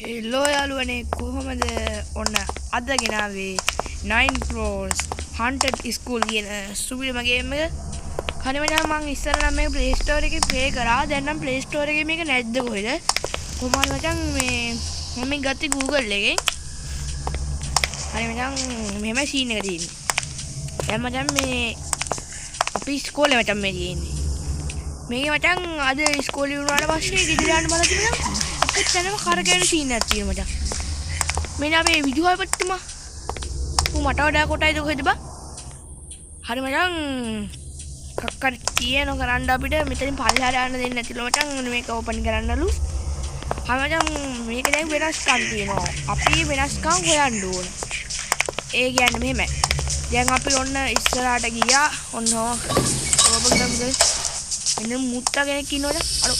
Hello යාළුවනේ කොහොමද ඔන්න අද ගෙනාවේ 9 floors haunted school කියන සුබිරිම ගේම් එක. හරි මචං මම ඉස්සරලා මේක play store එකේ play කරා. දැන් නම් play store එකේ මේක නැද්ද කොහෙද? කොහොමද මචං මේ මම ගත්තේ Google එකෙන්. හරි මචං මෙහෙම scene එක තියෙන්නේ. දැන් මචං මේ අපි ඉස්කෝලේ මචං මේ තියෙන්නේ. මේක මචං අද ඉස්කෝලේ වුණාට පස්සේ ගෙදර යන්න බලලා තිබුණා. එතනම කරගෙන සීන් එකක් තියෙනවා මචං. මෙන්න අපේ විදුහල් පට්ටුම. ඌ මට වඩා කොටයිද කොහෙද බා? හරි මචං කක්කර තියෙන කරන්න අපිට මෙතනින් පල්ලෙහාට යන්න දෙන්නේ නැතිලු මචං මේක ඕපන් කරන්නලු. හරි මචං මේක දැන් වෙනස්කම් තියෙනවා. අපි වෙනස්කම් හොයන්න ඕන. ඒ කියන්නේ මෙහෙමයි. දැන් අපි ඔන්න ඉස්සරහට ගියා. ඔන්න ඕබගම්ද එන්න මුත්තා කෙනෙක් ඉන්නවද? අර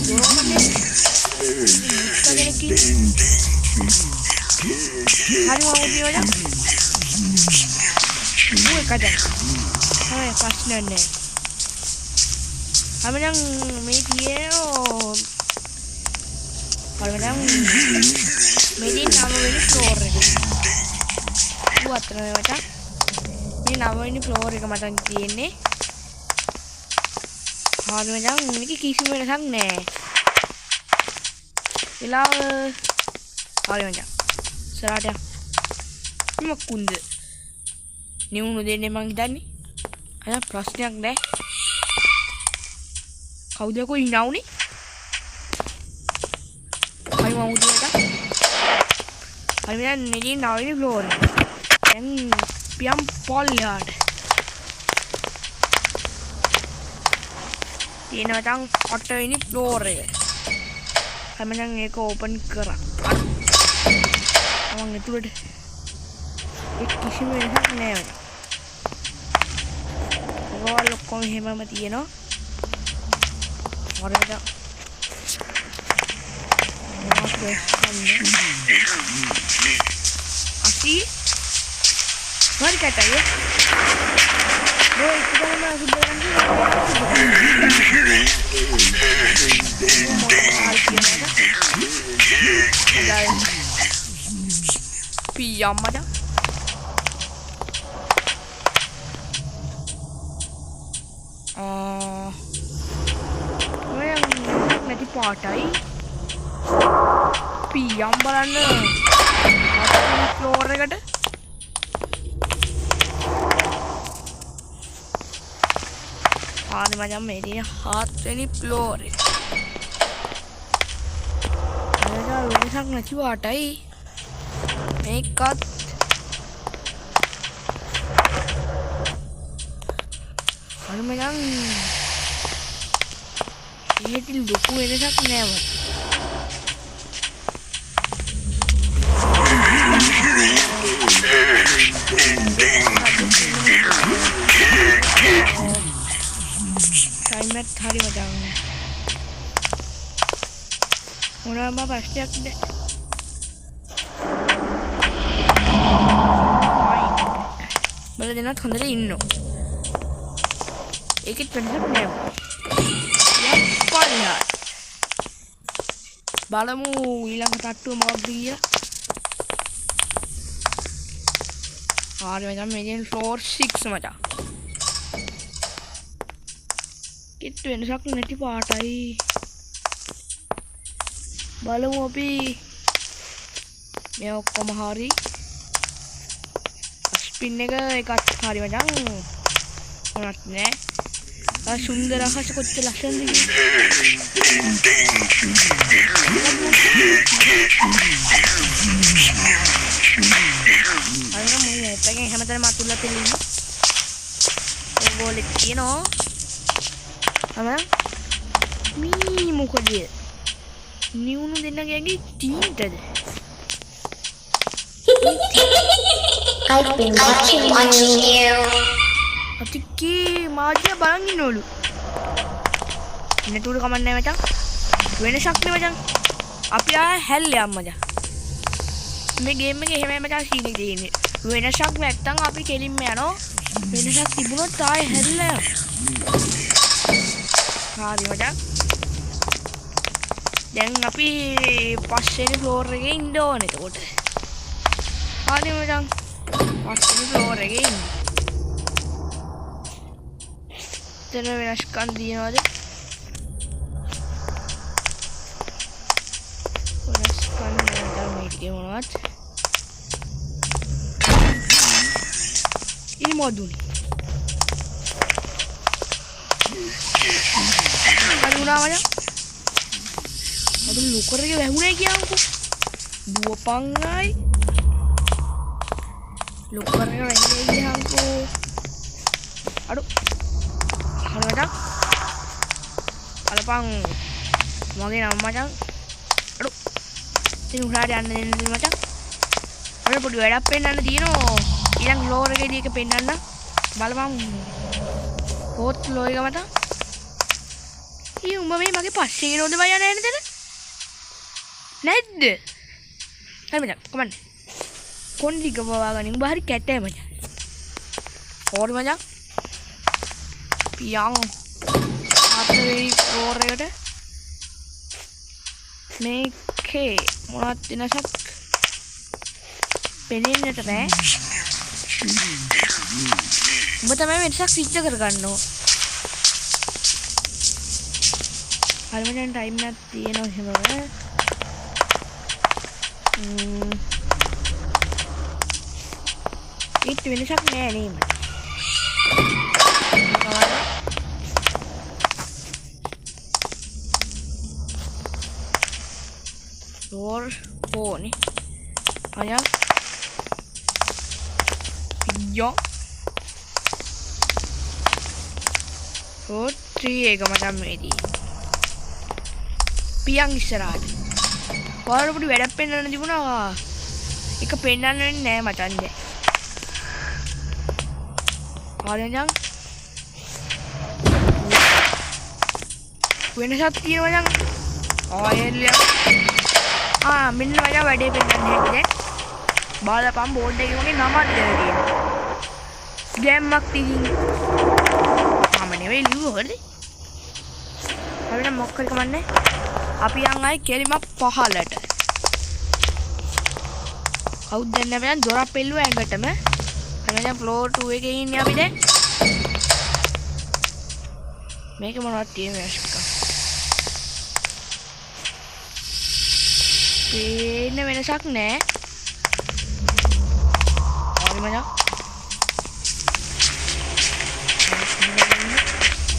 දොරමනේ hari mau video aja gue kadang hai pas nene kami yang media kalau yang media nama ini floor buat terus macam ini nama ini floor kematan ini hari macam ini kisah mana sang ne Ilaw hari macam serada cuma kunde niunu dene mang dani ada prasnak deh kau dia ko inau ni hari mau dia kan hari macam ni nau ini floor yang piam polyard ini macam auto ini floor kami yang eko open kerak, awang itu ada, kisi mana nih, kalau kau hema mati ya no, orang ada, oke, asih, mari kata ya, boy kita mana sudah lagi. Piam aja. Yang nanti pakai piam balana. Floor ekata. Hari macam ini hat ini floor. Wesak nanti pakai. Mekat ano macam ini til duku ini sak never timer hari macam orang apa pasti aku deh බල දෙනත් හොඳට ඉන්නෝ. ඒකෙත් වෙනසක් නෑ. යප්පල්ලා. බලමු ඊළඟ තට්ටුව මොකක්ද කියලා. හරි මචං මේ floor 6 මචං. කිත් වෙනසක් නැති පාටයි. බලමු අපි මේ ඔක්කොම හරි पिन एक hari macam monatnya sundar akas kecil langsung di ayo kamu ya pengen sama teman matulah pilih boleh kino apa mini muka dia ni unu dena kayak tinta deh I've been watching you. Atiki, maja balangin dulu. Ini tuh kamarnya macam, gue sakni macam, apa ya hell ya macam. Ini game ini heme macam sini ini. Gue sak metang api kelim meno, gue sak tibuno tay hell ya. Hari macam, දැන් අපි පස්වෙනි floor එකේ ඉන්න ඕනේ එතකොට. හරි මචං. පස්වෙනි ෆ්ලෝර් එකේ ඉන්න. එතන වෙනස්කම් දිනවද? වෙනස්කම් නැත්නම් මේකේ මොනවද? ඉනි මොදුනි. හරි උනා මචං. අද ලොකරගේ වැහුනේ කියන්කෝ. දුවපංගයි. ලොකරගේ වැහුනේ කියන්කෝ. අඩු. හරි මචං. අලපං මගේ නම මචං. අඩු. ඉතින් උඩට යන්න දෙන්න මචං. අපිට පොඩි වැඩක් පෙන්නන්න තියෙනවා. ඊළඟ ෆ්ලෝර් එකේදී එක පෙන්නන්න. බලපන්. පොත් ෆ්ලෝර් එක මචං. ඊ උඹ මේ මගේ පස්සේ එනෝද බය යන්නේ නේද? නැද්ද? හරි මචං කමන්න. කොණ්ඩි ගවවා ගනින් උඹ හරි කැටේ මචං. ඕරි මචං. පියන් ආතේ ෆ්ලෝර් එකට මේකේ මොනවද වෙනසක් පෙනෙන්නට බෑ. උඹ තමයි වෙනසක් සිද්ධ කරගන්න ඕන. හරි මචං ටයිම් එකක් තියෙනවා එහෙම. ඊට වෙනසක් නෑ නේද? ෆ්ලෝර් 4 නේ. අය පියෝ ෆ්ලෝර් 3 එක මචං මේදී. පියන් ඉස්සරහට. ඔයාලට පොඩි වැඩක් පෙන්නන්න තිබුණා. එක පෙන්නන්න වෙන්නේ නෑ මචං දැන්. හරි මචං. වෙනසක් තියෙනවා මචං. ආයෙල්ලිය. මෙන්න මචං වැඩේ පෙන්නන්න හැටි දැන්. බලපන් බෝඩ් එකේ මගේ නමක් දැලා තියෙනවා. ගෑම්මක් තියකින්. මම නෙවෙයි ලියුවේ හරි. හරි නම් මොකක්ද කමන්නේ. අපි යන් ආයි කෙලිමක් පහලට. කවුද දැන් අපි දැන් දොරක් පෙල්ලුව ඇඟටම. අපි දැන් ෆ්ලෝර් 2 එකේ ඉන්නේ අපි දැන්. මේක මොනවද තියෙන්නේ අශ්ක. පේන්න වෙනසක් නෑ. හරි මචං.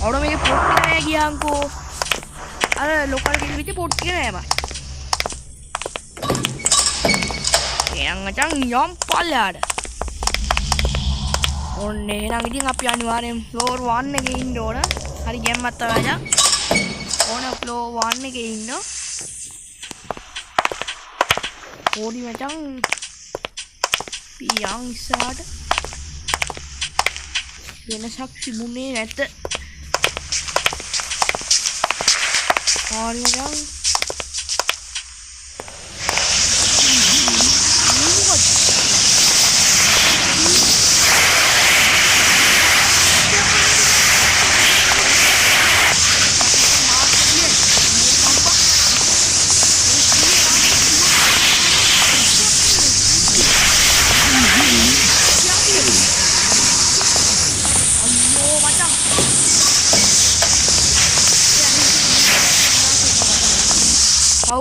අවුල මේක පොට් එක නෑ ගියාන්කෝ. අර ලොකල් ගෙල් විතර පොට් එක නෑ බා. එයන් මචං යම් පල්ලයට. ඔන්නේ එහෙනම් ඉතින් අපි අනිවාර්යෙන් ෆ්ලෝර් 1 එකේ ඉන්න ඕන. හරි ගැම්මත් තමයි මචං. ඕන ෆ්ලෝර් 1 එකේ ඉන්න. ඕඩි මචං. පියන් ඉස්සරහට. වෙනසක් තිබුණේ නැත. හරි මචං.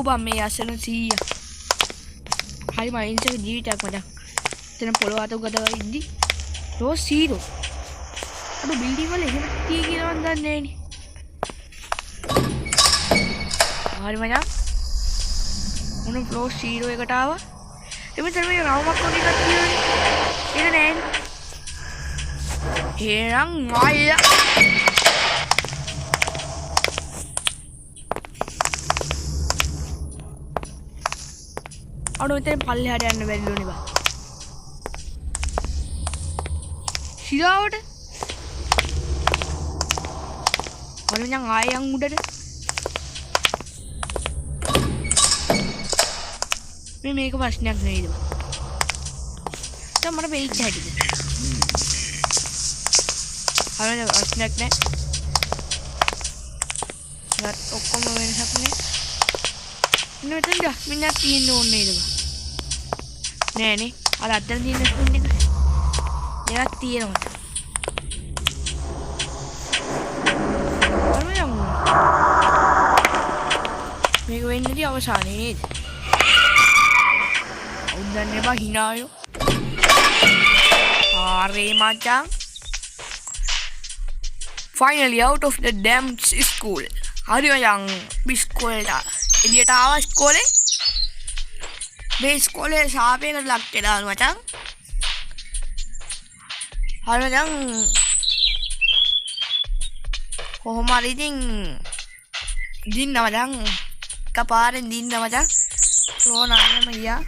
බම් මේ අසන 100. හරි මයින්ස් එක ජීවිතයක් මචං. එතන පොළොව අත උගදව ඉද්දි රෝස් 0. අර බිල්ඩින් වල එහෙම තිය කියලා මන් දන්නේ නෑනේ. හරි මචං. මොන ෆ්ලෝර් 0 එකට ආවා. එමෙතන මේ රවුමක් වගේ එකක් තියෙනනේ. ඒක නෑනේ. එහෙනම් ආයෙ අඩෝ මෙතන පල්ලෙහාට යන්න බැරිලුනේ බා. සිරාවට. හරි මචං ආයෙත් උඩට. මේක ප්‍රශ්නයක් නෙවෙයිද බා. දැන් මට වෙයිච් හැටිද. හරි ප්‍රශ්නයක් නෑ. ඔක්කොම වෙනසක් නෑ. මෙතනද මිනිහක් තියෙන්න ඕනේ නේද? නෑනේ. අර අතන තියෙන ස්පූන් එක. ඒවත් තියෙනවා. මේක වෙන්නේදී අවසානයේ නේද? උන්දන්නේ බා hinayo. ආරේ මචං. Finally out of the damn school. හරි මචං බිස්කෝලේට එළියට ආවා ඉස්කෝලේ. මේ ඉස්කෝලේ සාපේකට ලක් වෙලා මචං. හරි මචං. කොහොම හරි ඉතින් දින්න මචං. කපාරෙන් දින්න මචං. ෆ්ලෝ නායම ගියා.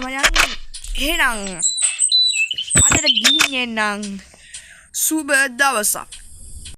මචං එහෙනම් අදට ගිහින් එන්නම්. සුබ දවසක්.